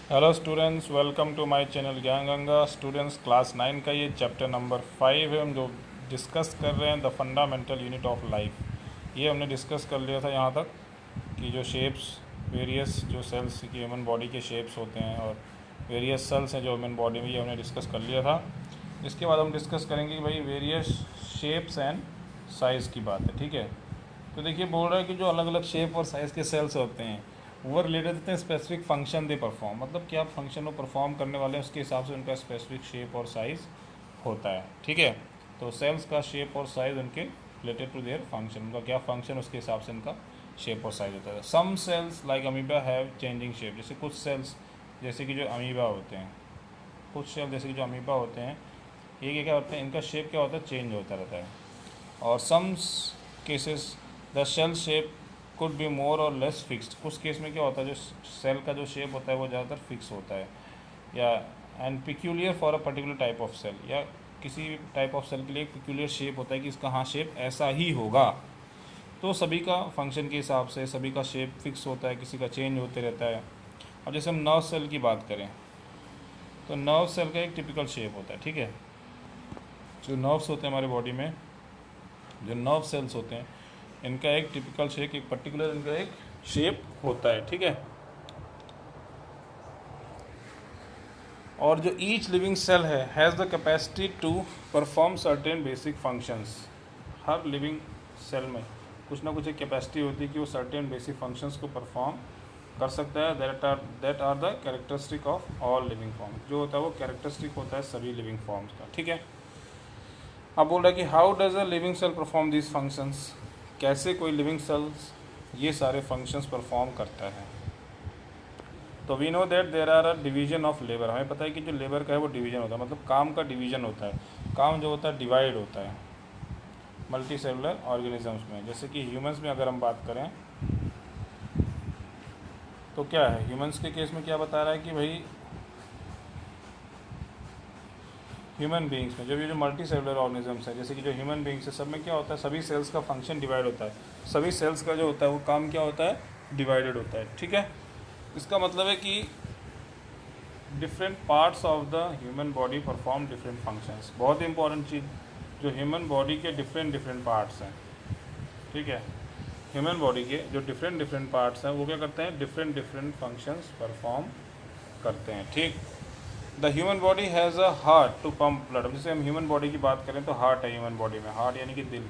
Hello students, welcome to my channel Gyan Ganga. Students, class 9 का ये chapter number 5 है। हम जो डिस्कस कर रहे हैं the fundamental unit of life, ये हमने डिस्कस कर लिया था यहाँ तक कि जो शेप्स, वेरियस जो सेल्स की ह्यूमन बॉडी के शेप्स होते हैं और वेरियस सेल्स हैं जो ह्यूमन बॉडी में, ये हमने डिस्कस कर लिया था। इसके बाद हम डिस्कस करेंगे कि भाई वेरियस शेप्स एंड साइज़ की बात है। ठीक है, तो देखिए बोल रहा है कि जो अलग अलग शेप और साइज़ के सेल्स होते हैं वो रिलेटेड होते हैं स्पेसिफिक फंक्शन दे परफॉर्म, मतलब क्या फंक्शन वो परफॉर्म करने वाले हैं उसके हिसाब से उनका स्पेसिफिक शेप और साइज़ होता है। ठीक है, तो सेल्स का शेप और साइज़ उनके रिलेटेड टू देयर फंक्शन, उनका क्या फंक्शन उसके हिसाब से उनका शेप और साइज़ होता है। Some cells like amoeba have changing shape, जैसे कुछ सेल्स जैसे कि जो अमीबा होते हैं, कुछ सेल जैसे कि जो अमीबा होते हैं ये क्या होता है, इनका शेप क्या होता है, चेंज होता रहता है। और some cases the cell shape could be more or less fixed, कुछ केस में क्या होता है जो सेल का जो शेप होता है वो ज़्यादातर फिक्स होता है, या and peculiar for a particular type of cell, या किसी टाइप ऑफ सेल के लिए एक पिक्यूलियर शेप होता है कि इसका हाँ शेप ऐसा ही होगा। तो सभी का फंक्शन के हिसाब से सभी का शेप फिक्स होता है, किसी का चेंज होते रहता है। अब जैसे हम नर्व सेल की बात करें तो नर्व सेल का एक टिपिकल शेप होता है। ठीक है, जो नर्व्स होते हैं हमारे बॉडी में, जो नर्व सेल्स होते हैं इनका एक टिपिकल शेप, एक पर्टिकुलर इनका एक शेप होता है। ठीक है, और जो ईच लिविंग सेल है has the capacity to perform certain basic functions. हर लिविंग सेल में कुछ ना कुछ एक कैपेसिटी होती है कि वो सर्टेन बेसिक फंक्शंस को परफॉर्म कर सकता है। That are the characteristic of all living forms, जो होता है वो कैरेक्टरिस्टिक होता है सभी लिविंग फॉर्म्स का। ठीक है, अब बोल रहा है कि how does a living cell perform this functions, कैसे कोई लिविंग सेल्स ये सारे फंक्शंस परफॉर्म करता है। तो we know that there are a division of labour, हमें पता है कि जो लेबर का है वो डिवीजन होता है, मतलब काम का डिवीजन होता है, काम जो होता है डिवाइड होता है मल्टी सेलुलर ऑर्गेनिजम्स में। जैसे कि ह्यूमंस में अगर हम बात करें तो क्या है, ह्यूमंस के केस में क्या बता रहा है कि भाई ह्यूमन बींग्स में जब ये जो मल्टी सेलुलर ऑर्गेनिजम्स है, जैसे कि जो ह्यूमन बींग्स है, सब में क्या होता है, सभी सेल्स का फंक्शन डिवाइड होता है, सभी सेल्स का जो होता है वो काम क्या होता है, डिवाइडेड होता है। ठीक है, इसका मतलब है कि different parts of the human body perform different functions. बहुत ही इंपॉर्टेंट चीज़, जो ह्यूमन बॉडी के डिफरेंट डिफरेंट पार्ट्स हैं, ठीक है, ह्यूमन बॉडी के जो डिफरेंट डिफरेंट पार्ट्स हैं वो क्या करते हैं, डिफरेंट डिफरेंट फंक्शंस परफॉर्म करते हैं। ठीक, the human body has a heart to pump blood. जैसे हम ह्यूमन बॉडी की बात करें तो हार्ट है ह्यूमन बॉडी में, हार्ट यानी कि दिल,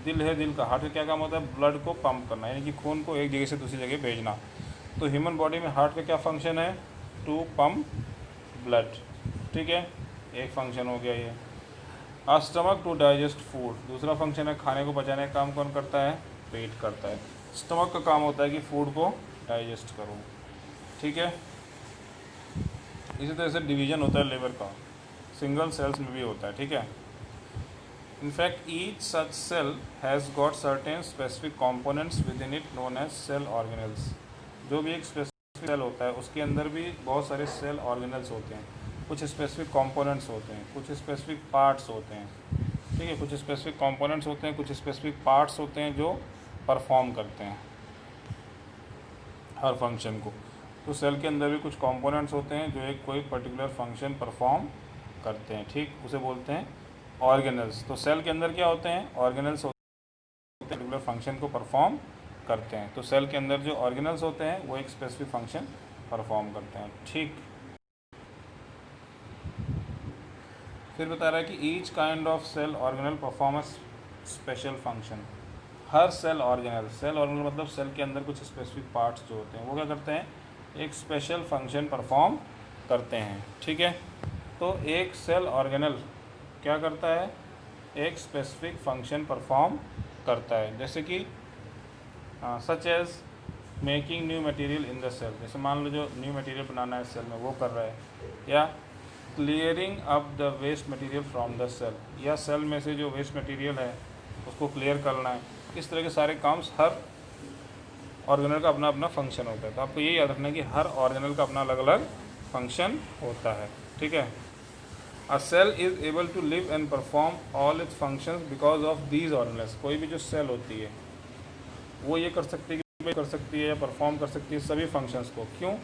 दिल है, दिल का हार्ट का क्या काम होता है, ब्लड को पंप करना, यानी कि खून को एक जगह से दूसरी जगह भेजना। तो ह्यूमन बॉडी में हार्ट का क्या फंक्शन है, टू पंप ब्लड। ठीक है, एक फंक्शन हो गया ये। आ स्टमक टू डाइजेस्ट फूड, दूसरा फंक्शन है खाने को पचाने का काम कौन करता है, पेट करता है। स्टमक का काम होता है कि फूड को डाइजेस्ट करो। ठीक है, इसी तरह से डिवीजन होता है लेबर का, सिंगल सेल्स में भी होता है। ठीक है, in fact each such cell has got certain specific components within it known as cell organelles. जो भी एक स्पेसिफिक सेल होता है उसके अंदर भी बहुत सारे सेल ऑर्गेनल्स होते हैं, कुछ स्पेसिफिक कंपोनेंट्स होते हैं, कुछ स्पेसिफिक पार्ट्स होते हैं। ठीक है, कुछ स्पेसिफिक कंपोनेंट्स होते हैं, कुछ स्पेसिफिक पार्ट्स होते हैं जो परफॉर्म करते हैं हर फंक्शन को। तो सेल के अंदर भी कुछ कंपोनेंट्स होते हैं जो एक कोई पर्टिकुलर फंक्शन परफॉर्म करते हैं। ठीक, उसे बोलते हैं ऑर्गेनल्स। तो सेल के अंदर क्या होते हैं, ऑर्गेनल्स होते हैं, पर्टिकुलर फंक्शन को परफॉर्म करते हैं। तो सेल के अंदर जो ऑर्गेनल्स होते हैं वो एक स्पेसिफिक फंक्शन परफॉर्म करते हैं। ठीक, फिर बता रहा है कि each kind of cell organelle perform a special function. हर सेल ऑर्गेनल मतलब सेल के अंदर कुछ स्पेसिफिक पार्ट्स जो होते हैं वो क्या करते हैं, एक स्पेशल फंक्शन परफॉर्म करते हैं। ठीक है, तो एक सेल ऑर्गेनल क्या करता है, एक स्पेसिफिक फंक्शन परफॉर्म करता है। जैसे कि such as making new material in the cell, जैसे मान लो जो न्यू मटेरियल बनाना है सेल में वो कर रहा है, या clearing up the waste material from the cell, या सेल में से जो वेस्ट मटेरियल है उसको क्लियर करना है। इस तरह के सारे काम्स हर ऑर्गेनल का अपना अपना फंक्शन होता है। तो आपको ये याद रखना है कि हर ऑर्गेनल का अपना अलग अलग फंक्शन होता है। ठीक है, a cell is able to live and perform all its functions because of these organelles. कोई भी जो सेल होती है वो ये कर सकती है कि कर सकती है या परफॉर्म कर सकती है सभी फंक्शंस को। क्यों,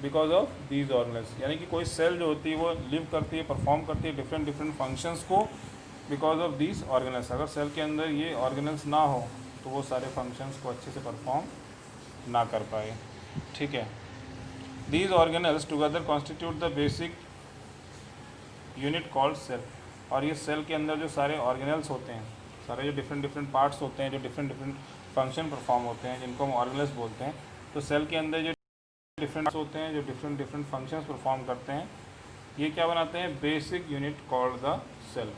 बिकॉज ऑफ दीज ऑर्गेनेल्स, यानी कि कोई सेल जो होती है वो लिव करती है, परफॉर्म करती है डिफरेंट डिफरेंट फंक्शंस को बिकॉज ऑफ दीज ऑर्गेनेल्स। अगर सेल के अंदर ये ऑर्गेनेल्स ना हो तो वो सारे फंक्शंस को अच्छे से परफॉर्म ना कर पाए। ठीक है, these organelles together constitute the basic unit called cell. और ये सेल के अंदर जो सारे ऑर्गेनेल्स होते हैं, सारे जो डिफरेंट डिफरेंट पार्ट्स होते हैं, जो डिफरेंट डिफरेंट फंक्शन परफॉर्म होते हैं, जिनको हम ऑर्गेनेल्स बोलते हैं, तो सेल के अंदर जो डिफरेंट होते हैं, जो डिफरेंट डिफरेंट फंक्शंस परफॉर्म करते हैं, ये क्या बनाते हैं? Basic unit called the cell.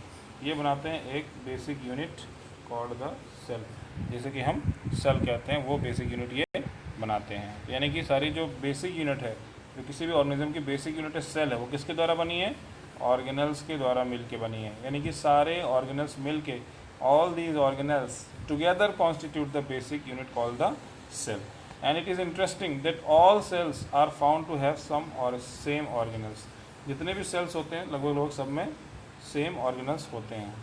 ये बनाते हैं एक basic unit called the cell, जैसे कि हम सेल कहते हैं, वो बेसिक यूनिट ये बनाते हैं। यानी कि सारी जो बेसिक यूनिट है, जो किसी भी ऑर्गेनिज्म की बेसिक यूनिट है सेल है, वो किसके द्वारा बनी है? ऑर्गेनल्स के द्वारा मिल के बनी है। यानी कि सारे ऑर्गेनल्स मिल के, all these organelles together constitute the basic unit called the cell. And it is interesting that all cells are found to have some or same organelles। जितने भी सेल्स होते हैं लगभग सब में सेम ऑर्गेनल्स होते हैं।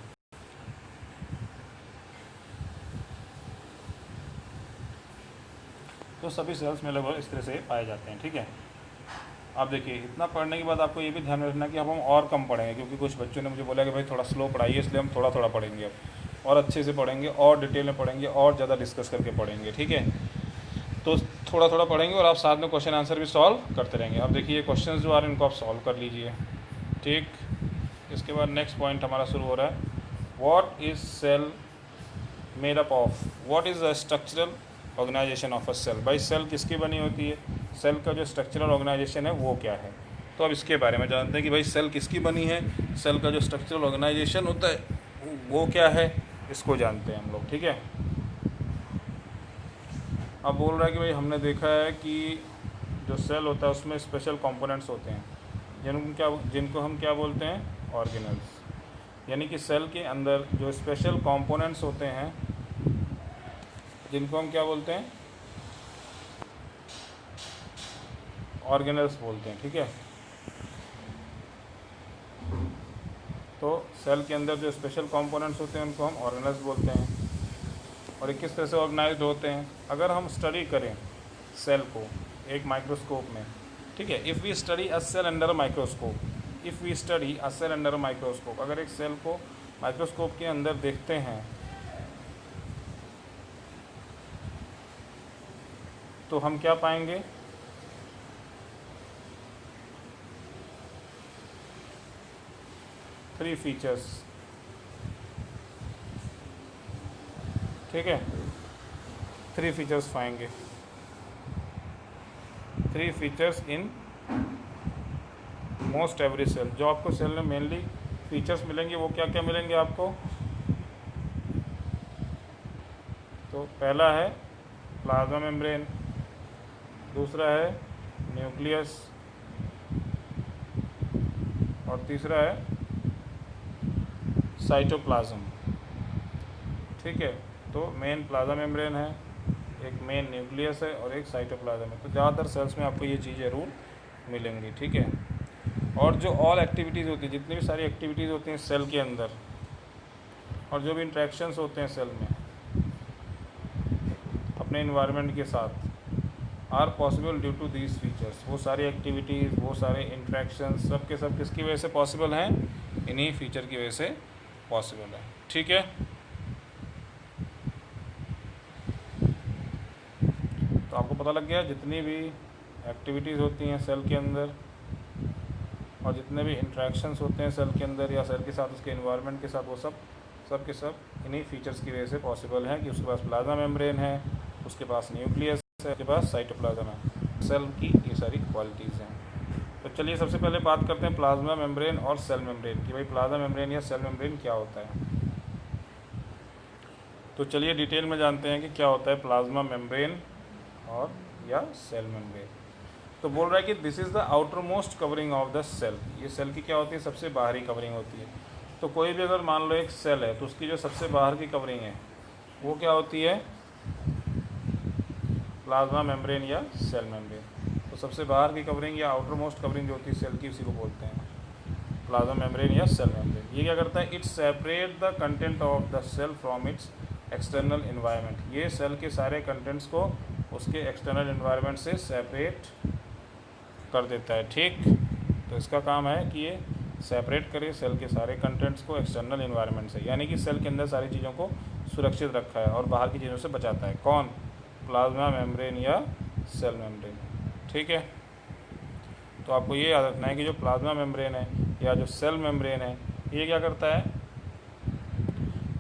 तो सभी सेल्स में लगभग इस तरह से पाए जाते हैं। ठीक है, अब देखिए इतना पढ़ने के बाद आपको ये भी ध्यान रखना कि अब हम और कम पढ़ेंगे, क्योंकि कुछ बच्चों ने मुझे बोला कि भाई थोड़ा स्लो पढ़ाइए, इसलिए हम थोड़ा थोड़ा पढ़ेंगे अब, और अच्छे से पढ़ेंगे, और डिटेल में पढ़ेंगे, और ज़्यादा डिस्कस करके पढ़ेंगे। ठीक है, तो थोड़ा थोड़ा पढ़ेंगे और आप साथ में क्वेश्चन आंसर भी सॉल्व करते रहेंगे। अब देखिए क्वेश्चंस जो आ रहे हैं इनको आप सॉल्व कर लीजिए। ठीक, इसके बाद नेक्स्ट पॉइंट हमारा शुरू हो रहा है, what is cell made up of, what is the structural organisation of a cell. भाई सेल किसकी बनी होती है, सेल का जो स्ट्रक्चरल ऑर्गेनाइजेशन है वो क्या है। तो अब इसके बारे में जानते हैं कि भाई सेल किसकी बनी है, सेल का जो स्ट्रक्चरल ऑर्गेनाइजेशन होता है वो क्या है, इसको जानते हैं हम लोग। ठीक है, अब बोल रहा है कि भाई हमने देखा है कि जो सेल होता है उसमें स्पेशल कंपोनेंट्स होते हैं, जिनको हम क्या बोलते हैं? ऑर्गेनल्स। यानी कि सेल के अंदर जो स्पेशल कंपोनेंट्स होते हैं जिनको हम क्या बोलते हैं? ऑर्गेनल्स बोलते हैं। ठीक है, तो सेल के अंदर जो स्पेशल कंपोनेंट्स होते हैं उनको हम ऑर्गेनल्स बोलते हैं। और ये किस तरह से ऑर्गेनाइज्ड होते हैं? अगर हम स्टडी करें सेल को एक माइक्रोस्कोप में, ठीक है, if we study a cell under a microscope, if we study a cell under a microscope, अगर एक सेल को माइक्रोस्कोप के अंदर देखते हैं तो हम क्या पाएंगे? Three features. ठीक है, थ्री फीचर्स पाएंगे, three features in most every cell. जो आपको सेल में मेनली फीचर्स मिलेंगे वो क्या क्या मिलेंगे आपको? तो पहला है प्लाज्मा मेम्ब्रेन, दूसरा है न्यूक्लियस, और तीसरा है साइटोप्लाज्म। ठीक है, तो मेन प्लाज्मा मेम्ब्रेन है, एक मेन न्यूक्लियस है और एक साइटोप्लाज्म है। तो ज़्यादातर सेल्स में आपको ये चीज़ ज़रूर मिलेंगी। ठीक है, और जो ऑल एक्टिविटीज़ होती है, जितनी भी सारी एक्टिविटीज़ होती हैं सेल के अंदर, और जो भी इंट्रैक्शंस होते हैं सेल में अपने इन्वायरमेंट के साथ, are possible due to these features. वो सारी एक्टिविटीज़, वो सारे इंट्रैक्शंस सब के सब किसकी वजह से पॉसिबल हैं? इन्हीं फीचर की वजह से पॉसिबल है। ठीक है, तो आपको पता लग गया जितनी भी एक्टिविटीज़ होती हैं सेल के अंदर और जितने भी इंट्रैक्शंस होते हैं सेल के अंदर या सेल के साथ उसके एनवायरनमेंट के साथ, वो सब के सब इन्हीं फीचर्स की वजह से पॉसिबल है कि उसके पास प्लाज्मा मेम्ब्रेन है, उसके पास न्यूक्लियस है, उसके पास साइटोप्लाज्म है। सेल की ये सारी क्वालिटीज़ हैं। तो चलिए सबसे पहले बात करते हैं प्लाज्मा मेम्ब्रेन और सेल मेम्ब्रेन की। भाई प्लाज्मा मेम्ब्रेन या सेल मेम्ब्रेन क्या होता है? तो चलिए डिटेल में जानते हैं कि क्या होता है प्लाज्मा मेम्ब्रेन और या सेल मेम्ब्रेन। तो बोल रहा है कि this is the outermost covering of the cell. ये सेल की क्या होती है? सबसे बाहरी कवरिंग होती है। तो कोई भी अगर मान लो एक सेल है तो उसकी जो सबसे बाहर की कवरिंग है वो क्या होती है? प्लाज्मा मेम्ब्रेन या सेल मेम्ब्रेन। तो सबसे बाहर की कवरिंग या आउटर मोस्ट कवरिंग जो होती है सेल की, उसी को बोलते हैं प्लाज्मा मेम्ब्रेन या सेल मेम्ब्रेन। ये क्या करता है? It separate the content of the cell from its external environment. ये सेल के सारे कंटेंट्स को उसके एक्सटर्नल इन्वायरमेंट से सेपरेट कर देता है। ठीक, तो इसका काम है कि ये सेपरेट करे सेल के सारे कंटेंट्स को एक्सटर्नल इन्वायरमेंट से, यानी कि सेल के अंदर सारी चीज़ों को सुरक्षित रखा है और बाहर की चीज़ों से बचाता है। कौन? प्लाज्मा मेम्ब्रेन या सेल मेम्ब्रेन। ठीक है, तो आपको ये याद रखना है कि जो प्लाज्मा मेम्ब्रेन है या जो सेल मेम्ब्रेन है, ये क्या करता है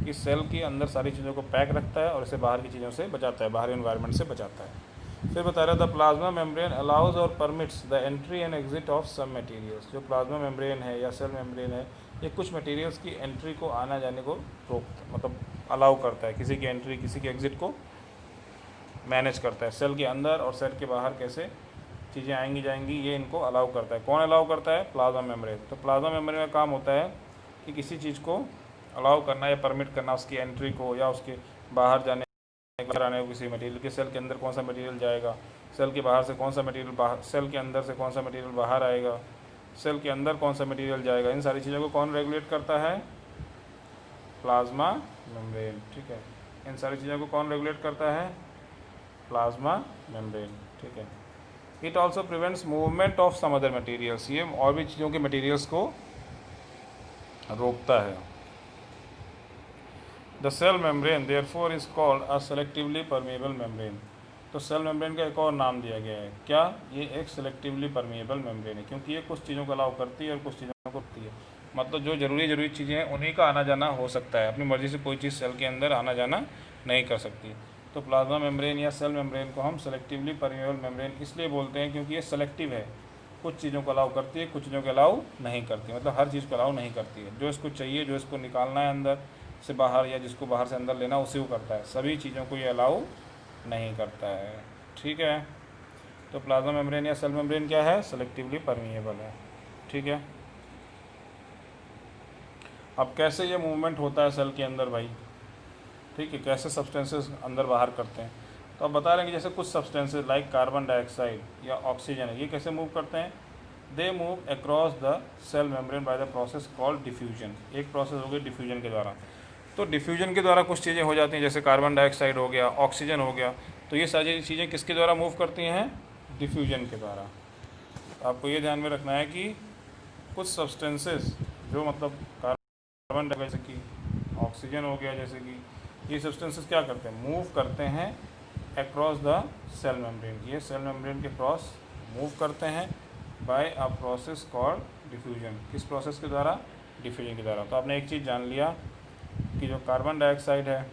कि सेल के अंदर सारी चीज़ों को पैक रखता है और इसे बाहर की चीज़ों से बचाता है, बाहरी इन्वायरमेंट से बचाता है। फिर बता रहा था plasma membrane allows or permits the entry and exit of some materials. जो प्लाज्मा मेम्ब्रेन है या सेल मेम्ब्रेन है, ये कुछ मटेरियल्स की एंट्री को, आना जाने को रोकता, मतलब अलाउ करता है, किसी की एंट्री किसी की एग्जिट को मैनेज करता है। सेल के अंदर और सेल के बाहर कैसे चीज़ें आएंगी जाएंगी, ये इनको अलाउ करता है। कौन अलाउ करता है? Plasma membrane. तो प्लाज्मा मेम्ब्रेन का काम होता है कि किसी चीज़ को अलाउ करना या परमिट करना, उसकी एंट्री को या उसके बाहर जाने आने को, किसी मटेरियल के सेल के अंदर कौन सा मटेरियल जाएगा, सेल के बाहर से कौन सा मटेरियल बाहर, सेल के अंदर से कौन सा मटेरियल बाहर आएगा, सेल के अंदर कौन सा मटेरियल जाएगा, इन सारी चीज़ों को कौन रेगुलेट करता है? Plasma membrane. ठीक है, इन सारी चीज़ों को कौन रेगुलेट करता है? Plasma membrane. ठीक है, it also prevents movement of some other materials. ये और भी चीज़ों के मटेरियल्स को रोकता है। The cell membrane therefore is called a selectively permeable membrane. तो सेल मेम्ब्रेन का एक और नाम दिया गया है, क्या? ये एक सेलेक्टिवली परमिएबल मेम्ब्रेन है, क्योंकि ये कुछ चीज़ों को अलाउ करती है और कुछ चीज़ों को रोकती है। मतलब जो जरूरी चीज़ें हैं उन्हीं का आना जाना हो सकता है, अपनी मर्जी से कोई चीज़ सेल के अंदर आना जाना नहीं कर सकती। तो प्लाज्मा मेम्ब्रेन या सेल मेम्ब्रेन को हम सेलेक्टिवली परमिएबल मेम्ब्रेन इसलिए बोलते हैं क्योंकि ये सेलेक्टिव है, कुछ चीज़ों को अलाउ करती है, कुछ चीज़ों को अलाउ नहीं करती, मतलब हर चीज़ को अलाउ नहीं करती है। जो इसको चाहिए, जो इसको निकालना है अंदर से बाहर या जिसको बाहर से अंदर लेना, उसी को करता है। सभी चीज़ों को ये अलाउ नहीं करता है। ठीक है, तो प्लाज्मा मेम्ब्रेन या सेल मेम्ब्रेन क्या है? सेलेक्टिवली परमिएबल है। ठीक है, अब कैसे ये मूवमेंट होता है सेल के अंदर भाई? ठीक है, कैसे सब्सटेंसेस अंदर बाहर करते हैं? तो अब बता रहे हैं कि जैसे कुछ सब्सटेंसेस लाइक कार्बन डाइऑक्साइड या ऑक्सीजन है, ये कैसे मूव करते हैं? They move across the cell membrane by the process called diffusion. एक प्रोसेस हो गई डिफ्यूजन के द्वारा। तो डिफ्यूजन के द्वारा कुछ चीज़ें हो जाती हैं, जैसे कार्बन डाइऑक्साइड हो गया, ऑक्सीजन हो गया, तो ये सारी चीज़ें किसके द्वारा मूव करती हैं? डिफ्यूजन के द्वारा। आपको ये ध्यान में रखना है कि कुछ सब्सटेंसेस जो मतलब कार्बन डाइऑक्साइड जैसे कि ऑक्सीजन हो गया, जैसे कि ये सब्सटेंसेस क्या करते हैं? मूव करते हैं अक्रॉस द सेल मेम्ब्रेन। ये सेल मेम्ब्रेन के क्रॉस मूव करते हैं by a process called diffusion. किस प्रोसेस के द्वारा? डिफ्यूजन के द्वारा। तो आपने एक चीज़ जान लिया कि जो कार्बन डाइऑक्साइड है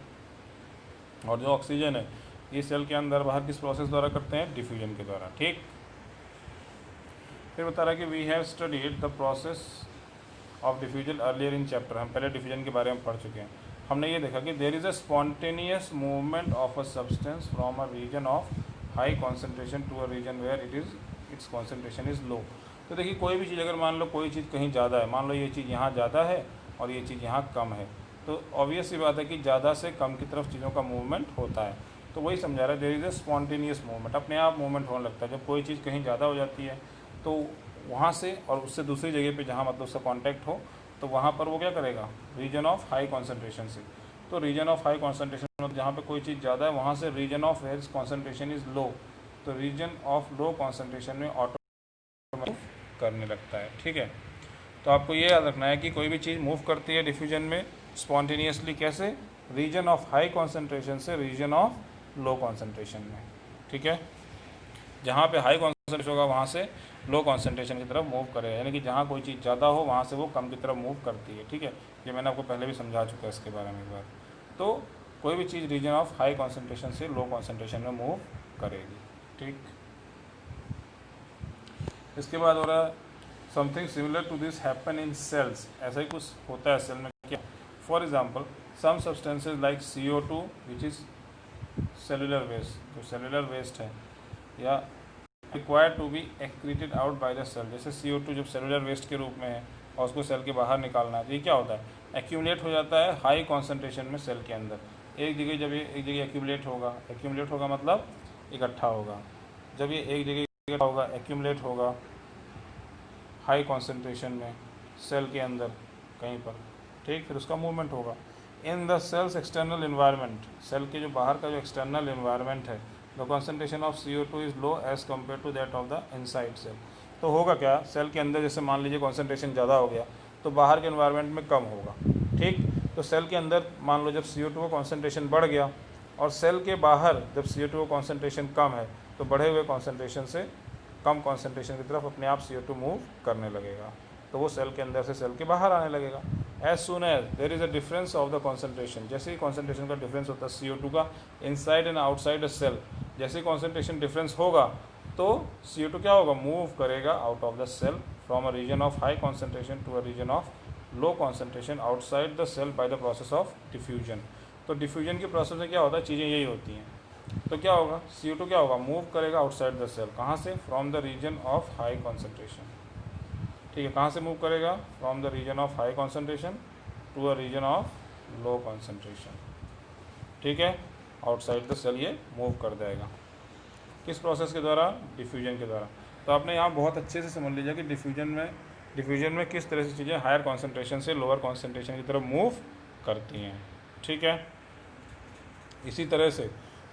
और जो ऑक्सीजन है, ये सेल के अंदर बाहर किस प्रोसेस द्वारा करते हैं? डिफ्यूजन के द्वारा। ठीक, फिर बता रहा है कि we have studied the process of diffusion earlier in chapter. हम पहले डिफ्यूजन के बारे में पढ़ चुके हैं। हमने ये देखा कि there is a spontaneous movement of a substance from a region of high concentration to a region where its concentration is low. तो देखिए, कोई भी चीज़ अगर मान लो कोई चीज़ कहीं ज़्यादा है, मान लो ये चीज़ यहाँ ज़्यादा है और ये चीज़ यहाँ कम है, तो ऑब्वियस सी बात है कि ज़्यादा से कम की तरफ चीज़ों का मूवमेंट होता है। तो वही समझा रहा है, there is a spontaneous movement, अपने आप मूवमेंट होने लगता है। जब कोई चीज़ कहीं ज़्यादा हो जाती है तो वहाँ से और उससे दूसरी जगह पे जहाँ मतलब उसका कांटेक्ट हो, तो वहाँ पर वो क्या करेगा? रीजन ऑफ हाई कॉन्सेंट्रेशन से। तो रीजन ऑफ हाई कॉन्सेंट्रेशन मतलब जहाँ पे कोई चीज़ ज़्यादा है, वहाँ से region of where concentration is low, तो रीजन ऑफ लो कॉन्सेंट्रेशन में ऑटोमेटिक करने लगता है। ठीक है, तो आपको ये याद रखना है कि कोई भी चीज़ मूव करती है डिफ्यूजन में स्पॉन्टेनियसली, कैसे? रीजन ऑफ हाई कॉन्सेंट्रेशन से रीजन ऑफ लो कॉन्सेंट्रेशन में। ठीक है, जहाँ पे हाई कॉन्सेंट्रेशन होगा वहाँ से लो कॉन्सेंट्रेशन की तरफ मूव करेगा, यानी कि जहाँ कोई चीज़ ज़्यादा हो वहाँ से वो कम की तरफ मूव करती है। ठीक है, ये मैंने आपको पहले भी समझा चुका है इसके बारे में एक बार। तो कोई भी चीज़ रीजन ऑफ हाई कॉन्सेंट्रेशन से लो कॉन्सेंट्रेशन में मूव करेगी। ठीक, इसके बाद हो रहा है something similar to this happen in cells. ऐसा ही कुछ होता है सेल में। क्या? For example some substances like CO2 which is cellular waste, जो सेलुलर वेस्ट है, या required to be excreted out by the cell. जैसे CO2 जब सेलुलर वेस्ट के रूप में है और उसको सेल के बाहर निकालना है, तो ये क्या होता है? एक्यूमुलेट हो जाता है हाई कॉन्सेंट्रेशन में सेल के अंदर। एक जगह जब ये एक जगह एक्यूमुलेट होगा मतलब इकट्ठा होगा। जब ये एक जगह इकट्ठा होगा, एक्यूमुलेट होगा हाई कॉन्सेंट्रेशन में सेल के अंदर कहीं पर। ठीक, फिर उसका मूवमेंट होगा in the cell's external environment. Cell के जो बाहर का जो एक्सटर्नल इन्वायरमेंट है, the concentration of CO2 is low as compare to that of the inside cell. तो होगा क्या, सेल के अंदर जैसे मान लीजिए कॉन्सेंट्रेशन ज़्यादा हो गया तो बाहर के एनवायरनमेंट में कम होगा। ठीक, तो सेल के अंदर मान लो जब CO2 का कॉन्सेंट्रेशन बढ़ गया और सेल के बाहर जब CO2 का कॉन्सेंट्रेशन कम है तो बढ़े हुए कॉन्सेंट्रेशन से कम कॉन्सेंट्रेशन की तरफ अपने आप CO2 मूव करने लगेगा, तो वो सेल के अंदर से सेल के बाहर आने लगेगा। As soon as there is a difference of the concentration, जैसे ही कॉन्सेंट्रेशन का डिफरेंस होता है CO2 का inside and outside a cell, जैसे ही कॉन्सेंट्रेशन डिफरेंस होगा तो CO2 क्या होगा, मूव करेगा out of the cell from a region of high concentration to a region of low concentration outside the cell by the process of diffusion. तो diffusion की process में क्या होता है, चीज़ें यही होती हैं। तो क्या होगा, CO2 क्या होगा, मूव करेगा आउटसाइड द सेल, कहाँ से, from the region of high concentration. ठीक है, कहाँ से मूव करेगा, from the region of high concentration to a region of low concentration. ठीक है, आउटसाइड द सेल ये मूव कर जाएगा। किस प्रोसेस के द्वारा, डिफ्यूजन के द्वारा। तो आपने यहाँ बहुत अच्छे से समझ लीजिए कि डिफ्यूजन में किस तरह से चीज़ें हायर कॉन्सेंट्रेशन से लोअर कॉन्सेंट्रेशन की तरफ मूव करती हैं। ठीक है, इसी तरह से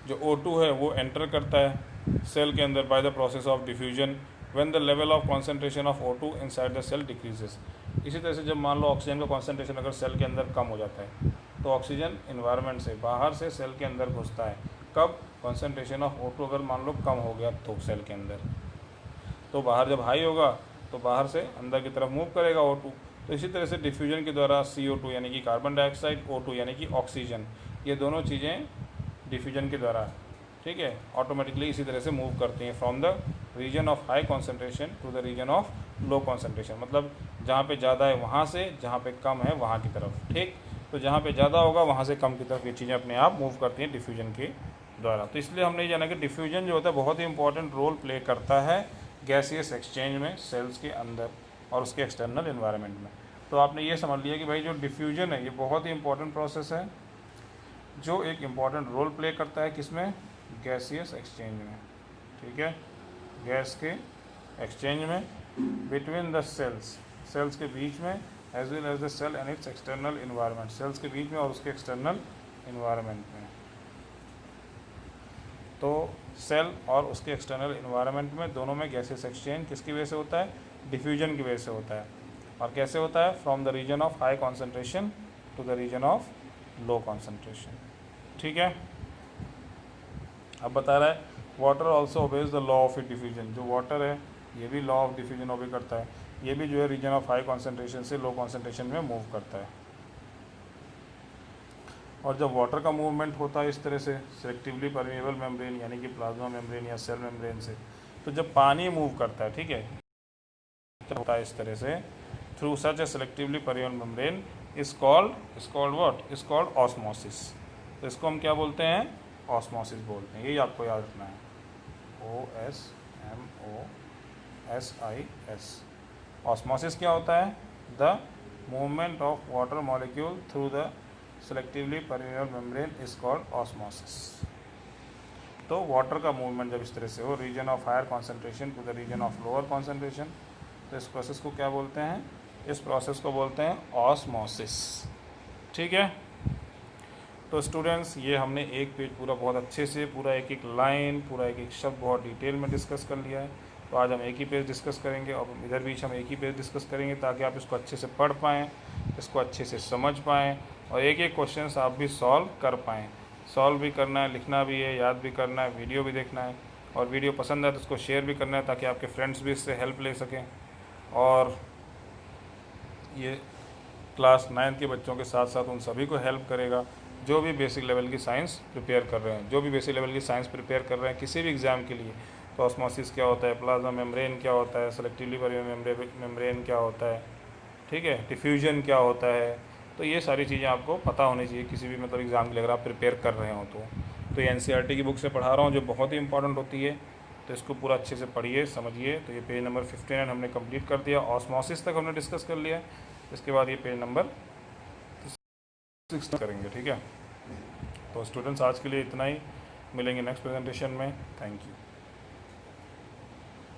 जो O2 है वो एंटर करता है सेल के अंदर by the process of diffusion when the level of concentration of O2 inside the cell decreases. इसी तरह से जब मान लो ऑक्सीजन का कॉन्सेंट्रेशन अगर सेल के अंदर कम हो जाता है तो ऑक्सीजन इन्वायरमेंट से बाहर से सेल के अंदर घुसता है। कब, कॉन्सेंट्रेशन ऑफ O2 अगर मान लो कम हो गया तो सेल के अंदर, तो बाहर जब हाई होगा तो बाहर से अंदर की तरफ मूव करेगा O2। तो इसी तरह से डिफ्यूजन के द्वारा CO2 यानी कि कार्बन डाइऑक्साइड, O2 यानी कि ऑक्सीजन, ये दोनों चीज़ें डिफ्यूजन के द्वारा, ठीक है, ऑटोमेटिकली इसी तरह से मूव करती हैं from the region of high concentration to the region of low concentration, मतलब जहाँ पे ज़्यादा है वहाँ से, जहाँ पे कम है वहाँ की तरफ। ठीक, तो जहाँ पे ज़्यादा होगा वहाँ से कम की तरफ ये चीज़ें अपने आप मूव करती हैं डिफ्यूजन के द्वारा। तो इसलिए हमने ये जाना कि डिफ्यूजन जो होता है बहुत ही इंपॉर्टेंट रोल प्ले करता है गैसियस एक्सचेंज में सेल्स के अंदर और उसके एक्सटर्नल इन्वायरमेंट में। तो आपने ये समझ लिया कि भाई जो डिफ्यूजन है ये बहुत ही इंपॉर्टेंट प्रोसेस है जो एक इम्पॉर्टेंट रोल प्ले करता है किसमें, गैसियस एक्सचेंज में। ठीक है, गैस के एक्सचेंज में बिटवीन द सेल्स के बीच में, as well as the cell and its external environment, cells के बीच में और उसके एक्सटर्नल इन्वायरमेंट में। तो सेल और उसके एक्सटर्नल इन्वायरमेंट में दोनों में गैसियस एक्सचेंज किसकी वजह से होता है, डिफ्यूजन की वजह से होता है। और कैसे होता है, from the region of high concentration to the region of low concentration. ठीक है, अब बता रहा है water also obeys the law of diffusion, जो वाटर है ये भी लॉ ऑफ डिफ्यूजन ओबे करता है, ये भी जो है रीजन ऑफ हाई कॉन्सेंट्रेशन से लो कॉन्सेंट्रेशन में मूव करता है। और जब वाटर का मूवमेंट होता है इस तरह से सेलेक्टिवली परमेबल मेम्ब्रेन यानी कि प्लाज्मा मेम्ब्रेन या सेल मेम्ब्रेन से, तो जब पानी मूव करता है, ठीक है, होता है इस तरह से through such A selectively permeable membrane is called what, is called osmosis. तो इसको हम क्या बोलते हैं, ऑस्मोसिस बोलते हैं, यही आपको याद रखना है, OSMOSIS। ऑस्मोसिस क्या होता है, the movement of water molecule through the selectively permeable membrane is called osmosis. तो वाटर का मूवमेंट जब इस तरह से हो region of higher concentration to the region of lower concentration, तो इस प्रोसेस को क्या बोलते हैं, इस प्रोसेस को बोलते हैं ऑस्मोसिस। ठीक है, तो स्टूडेंट्स ये हमने एक पेज पूरा बहुत अच्छे से, पूरा एक एक लाइन, पूरा एक एक शब्द बहुत डिटेल में डिस्कस कर लिया है। तो आज हम एक ही पेज डिस्कस करेंगे और इधर बीच हम एक ही पेज डिस्कस करेंगे ताकि आप इसको अच्छे से पढ़ पाएँ, इसको अच्छे से समझ पाएँ और एक एक क्वेश्चंस आप भी सॉल्व कर पाएँ। सॉल्व भी करना है, लिखना भी है, याद भी करना है, वीडियो भी देखना है और वीडियो पसंद है तो उसको शेयर भी करना है ताकि आपके फ्रेंड्स भी इससे हेल्प ले सकें। और ये क्लास 9 के बच्चों के साथ साथ उन सभी को हेल्प करेगा जो भी बेसिक लेवल की साइंस प्रिपेयर कर रहे हैं, जो भी बेसिक लेवल की साइंस प्रिपेयर कर रहे हैं किसी भी एग्ज़ाम के लिए। तो ऑस्मोसिस क्या होता है, प्लाज्मा मेम्ब्रेन क्या होता है, सेलेक्टिवली परमेबल मेम्ब्रेन क्या होता है, ठीक है, डिफ्यूजन क्या होता है, तो ये सारी चीज़ें आपको पता होनी चाहिए किसी भी मतलब एग्ज़ाम के लिए अगर आप प्रिपेयर कर रहे हो। तो ये NCERT की बुक से पढ़ा रहा हूँ जो बहुत ही इंपॉर्टेंट होती है, तो इसको पूरा अच्छे से पढ़िए, समझिए। तो ये पेज नंबर 59 हमने कंप्लीट कर दिया, ऑस्मोसिस तक हमने डिस्कस कर लिया। इसके बाद ये पेज नंबर 6 करेंगे। ठीक है, तो स्टूडेंट्स आज के लिए इतना ही, मिलेंगे नेक्स्ट प्रेजेंटेशन में। Thank you.